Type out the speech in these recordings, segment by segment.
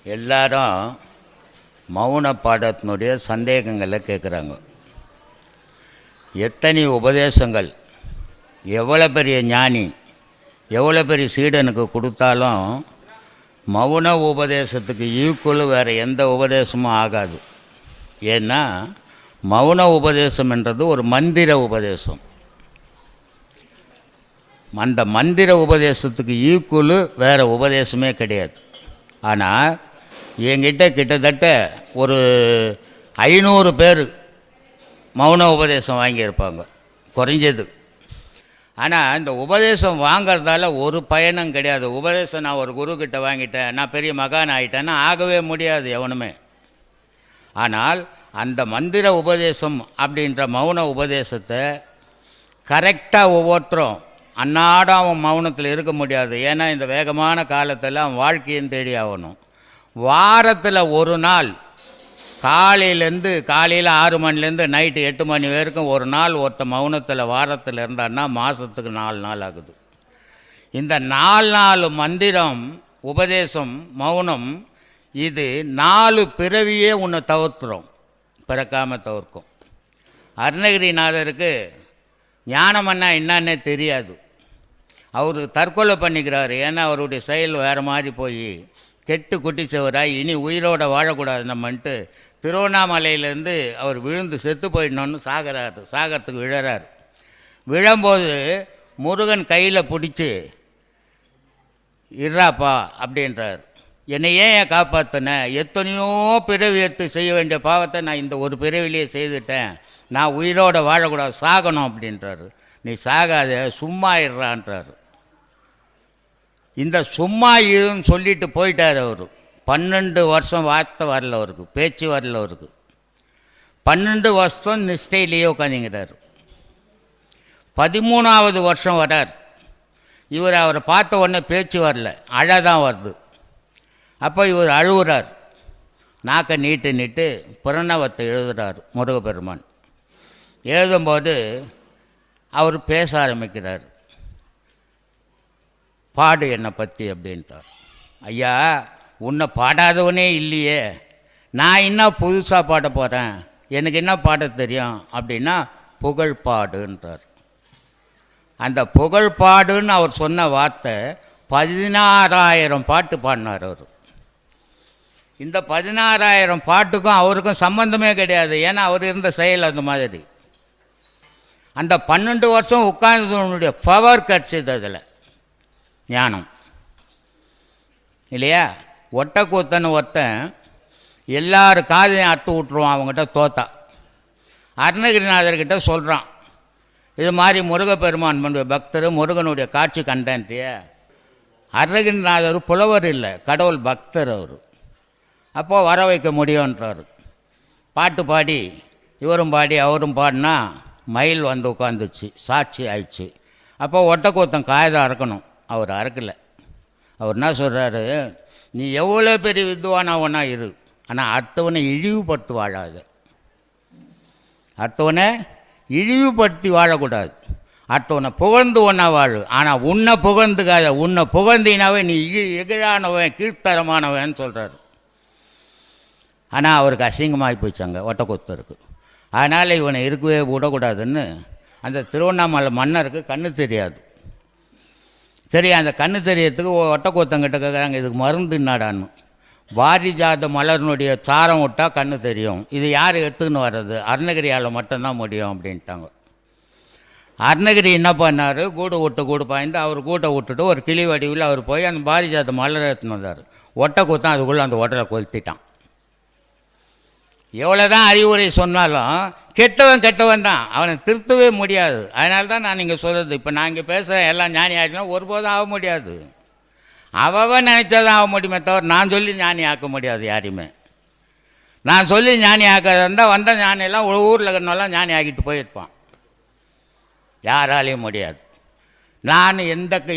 எல்லாரும் மௌன பாடத்தினுடைய சந்தேகங்களை கேட்குறாங்க. எத்தனை உபதேசங்கள் எவ்வளோ பெரிய ஞானி எவ்வளோ பெரிய சீடனுக்கு கொடுத்தாலும் மௌன உபதேசத்துக்கு ஈக்குவல் வேறு எந்த உபதேசமும் ஆகாது. ஏன்னா மௌன உபதேசம் என்றது ஒரு மந்திர உபதேசம். அந்த மந்திர உபதேசத்துக்கு ஈக்குவல் வேறு உபதேசமே கிடையாது. ஆனால் என்கிட்ட கிட்டத்தட்ட ஒரு 500 பேர் மௌன உபதேசம் வாங்கியிருப்பாங்க குறைஞ்சது. ஆனால் இந்த உபதேசம் வாங்கிறதால ஒரு பயனும் கிடையாது. உபதேசம் நான் ஒரு குருக்கிட்ட வாங்கிட்டேன், நான் பெரிய மகான் ஆகிட்டேன்னா ஆகவே முடியாது எவனுமே. ஆனால் அந்த மந்திர உபதேசம் அப்படின்ற மௌன உபதேசத்தை கரெக்டாக ஒவ்வொருத்தரும் அன்னாடம் அவன் மௌனத்தில் இருக்க முடியாது. ஏன்னா இந்த வேகமான காலத்தில் அவன் வாழ்க்கையும் தேடி ஆகணும். வாரத்தில் ஒரு நாள் காலையில் 6 மணிலேருந்து நைட்டு 8 மணி வரைக்கும் ஒரு நாள் மௌனத்தில் வாரத்தில் இருந்தான்னா மாதத்துக்கு 4 நாள் ஆகுது. இந்த 4 மந்திரம் உபதேசம் மௌனம் இது 4 பிறவியே உன்னை தவிர்த்துரும், பிறக்காமல் தவிர்க்கும். அருணகிரிநாதருக்கு ஞானம்னா என்னன்னே தெரியாது. அவர் தற்கொலை பண்ணிக்கிறாரு. ஏன்னா அவருடைய செயல் வேறு மாதிரி போய் கெட்டு குட்டிச்சவராய் இனி உயிரோடு வாழக்கூடாது நம்மன்ட்டு திருவண்ணாமலையிலேருந்து அவர் விழுந்து செத்து போயிடணுன்னு சாகரத்துக்கு விழறார். விழும்போது முருகன் கையில் பிடிச்சி இறாப்பா அப்படின்றார். என்னை ஏன் காப்பாற்றின? எத்தனையோ பிறவி எடுத்து செய்ய வேண்டிய பாவத்தை நான் இந்த ஒரு பிறவிலேயே செய்துட்டேன், நான் உயிரோடு வாழக்கூடாது, சாகணும் அப்படின்றாரு. நீ சாகாத, சும்மா இறான்றார். இந்த சும்மா இதுன்னு சொல்லிட்டு போயிட்டார் அவர். 12 வருஷம் வார்த்தை வரல அவருக்கு, பேச்சு வரல அவருக்கு. 12 வருஷம் நிஷ்டையிலேயே உட்காந்துங்கிறார். 13ஆவது வருஷம் வரார். இவர் அவரை பார்த்த உடனே பேச்சு வரல, அழதான் வருது. அப்போ இவர் அழுகுறார். நாக்கை நீட்டு பிரணவத்தை எழுதுகிறார் முருகப்பெருமான். எழுதும்போது அவர் பேச ஆரம்பிக்கிறார். பாடு என்னை பற்றி அப்படின்ட்டார். ஐயா, உன்னை பாடாதவனே இல்லையே, நான் என்ன புதுசாக பாட போகிறேன், எனக்கு என்ன பாட தெரியும் அப்படின்னா புகழ் பாடுன்றார். அந்த புகழ் பாடுன்னு அவர் சொன்ன வார்த்தை 16,000 பாட்டு பாடினார் அவர். இந்த 16,000 பாட்டுக்கும் அவருக்கும் சம்பந்தமே கிடையாது. ஏன்னா அவர் இருந்த செயல் அந்த மாதிரி. அந்த 12 வருஷம் உட்கார்ந்தவனுடைய பவர் கிடச்சிது அதில், ஞானம் இல்லையா? ஒட்டக்கூத்தன்னு ஒருத்தன் எல்லார் காதையும் அட்டு விட்டுருவான் அவங்ககிட்ட தோத்தா. அருணகிரிநாதர்கிட்ட சொல்கிறான், இது மாதிரி முருகப்பெருமான் பக்தர், முருகனுடைய காட்சி கண்டேன்ட்டிய. அருணகிரிநாதர் புலவர் இல்லை, கடவுள் பக்தர் அவர். அப்போது வர வைக்க முடியுன்றார். பாட்டு பாடி இவரும் பாடி அவரும் பாடினா மயில் வந்து உட்காந்துச்சு, சாட்சி ஆயிடுச்சு. அப்போ ஒட்டக்கூத்தன் காயதான் அறுக்கணும், அவர் அறுக்கலை. அவர் என்ன சொல்கிறாரு, நீ எவ்வளோ பெரிய வித்வானவனா இரு, ஆனால் அடுத்தவனை இழிவுபடுத்தி வாழாது. அடுத்தவனை இழிவுபடுத்தி வாழக்கூடாது. அடுத்தவனை புகழ்ந்து ஒன்றா வாழு, ஆனால் உன்னை புகழ்ந்துக்காத. உன்னை புகழ்ந்தினாவே நீ இகழானவன், கீழ்த்தரமானவன் சொல்கிறார். ஆனால் அவருக்கு அசிங்கமாகி போயிச்சாங்க ஒட்டக்கூத்தருக்கு. அதனால் இவனை இருக்கவே விடக்கூடாதுன்னு அந்த திருவண்ணாமலை மன்னருக்கு கண்ணு தெரியாது. சரி, அந்த கண்ணு தெரியறதுக்கு ஒட்டக்கூத்தங்கிட்ட கேட்குறாங்க, இதுக்கு மருந்து என்னாடான்னு. பாரிஜாத மலர்னுடைய சாரம் விட்டால் கண்ணு தெரியும், இது யார் எடுத்துக்கின்னு வர்றது, அருணகிரியால் மட்டும்தான் முடியும் அப்படின்ட்டாங்க. அருணகிரி என்ன பண்ணார், கூடு பாய்ந்து அவர் கூட்டை விட்டுட்டு ஒரு கிளி வடிவில் அவர் போய் அந்த பாரிஜாத மலர் எடுத்துன்னு வந்தார். ஒட்டக்கூத்தம் அதுக்குள்ளே அந்த ஒட்டலை கொளுத்திட்டான். எவ்வளோ தான் அறிவுரை சொன்னாலும் கெட்டவன் தான், அவனை திருத்தவே முடியாது. அதனால தான் நான் இங்கே சொல்கிறது, இப்போ நான் இங்கே பேசுகிறேன் எல்லாம் ஞானி ஆகிடுனா ஒருபோதும் ஆக முடியாது. அவன் நினச்சாதான் ஆக முடியுமே தவிர நான் சொல்லி ஞானி ஆக்க முடியாது யாரையுமே. நான் சொல்லி ஞானி ஆக்காத இருந்தால் வந்த ஞானியெல்லாம் ஊரில் இருக்கிறவெல்லாம் ஞானி ஆக்கிட்டு போயிருப்பான், யாராலையும் முடியாது. நான்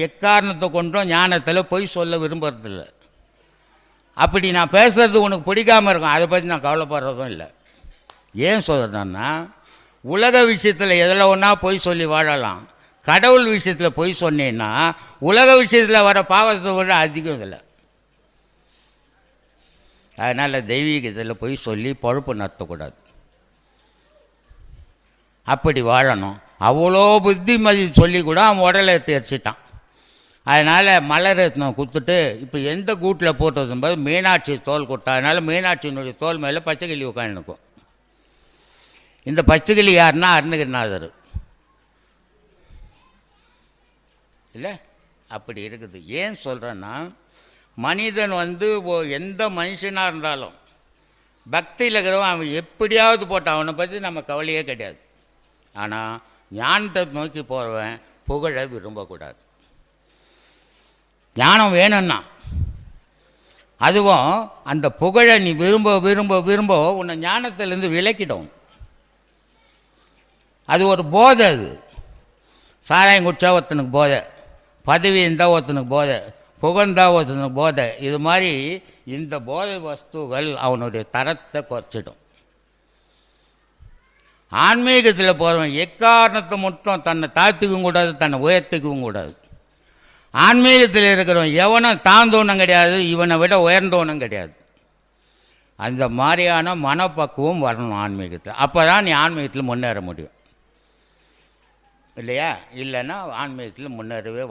எக்காரணத்தை கொண்டும் ஞானத்தில் பொய் சொல்ல விரும்புறதில்ல. அப்படி நான் பேசுகிறது உனக்கு பிடிக்காமல் இருக்கும், அதை பற்றி நான் கவலைப்படுறதும் இல்லை. ஏன் சொல்கிறேன்னா, உலக விஷயத்தில் எதில் ஒன்றா பொய் சொல்லி வாழலாம், கடவுள் விஷயத்தில் பொய் சொன்னேன்னா உலக விஷயத்தில் வர பாவத்தை விட அதிகம். இதில் அதனால் தெய்வீகத்தில் போய் சொல்லி பொழப்பு நடத்தக்கூடாது. அப்படி வாழணும். அவ்வளோ புத்திமதி சொல்லி கூட அவன் உடலை தேர்ச்சிட்டான். அதனால் மலர் ரத்னம் கொடுத்துட்டு இப்போ எந்த கூட்டில் போட்டதும்போது மீனாட்சி தோல் கொடுத்தா. அதனால் மீனாட்சியினுடைய தோல் மேலே பச்சைக்கிளி உட்காந்துக்கும். இந்த பச்சைக்கிளி யாருன்னா அருணகிரிநாதர் இல்லை? அப்படி இருக்குது. ஏன் சொல்கிறேன்னா, மனிதன் எந்த மனுஷனாக இருந்தாலும் பக்தியில் இருக்கிறவன் அவன் எப்படியாவது போட்டான், அவனை பற்றி நம்ம கவலையே கிடையாது. ஆனால் ஞானத்தை நோக்கி போகிறவன் புகழை விரும்பக்கூடாது. ஞானம் வேணும்னா அதுவும் அந்த புகழை நீ விரும்ப விரும்ப விரும்ப உன்னை ஞானத்திலேருந்து விலக்கிடும். அது ஒரு போதை. அது சாராயம் குடிச்சா ஒருத்தனுக்கு போதை, பதவி இருந்தால் ஒருத்தனுக்கு போதை, புகழ்ந்தால் ஒருத்தனுக்கு போதை. இது மாதிரி இந்த போதை வஸ்துகள் அவனுடைய தரத்தை குறைச்சிடும். ஆன்மீகத்தில் போகிறவன் எக்காரணத்தை மட்டும் தன்னை தாழ்த்திக்கவும் கூடாது, தன்னை உயர்த்திக்கவும் கூடாது. ஆன்மீகத்தில் இருக்கிறவன் எவனும் தாழ்ந்தவனும் கிடையாது, இவனை விட உயர்ந்தவனும் கிடையாது. அந்த மாதிரியான மனப்பக்குவம் வரணும் ஆன்மீகத்தில். அப்போ தான் நீ ஆன்மீகத்தில் முன்னேற முடியும். இல்லையா? இல்லைன்னா ஆன்மீகத்தில் முன்னேறவே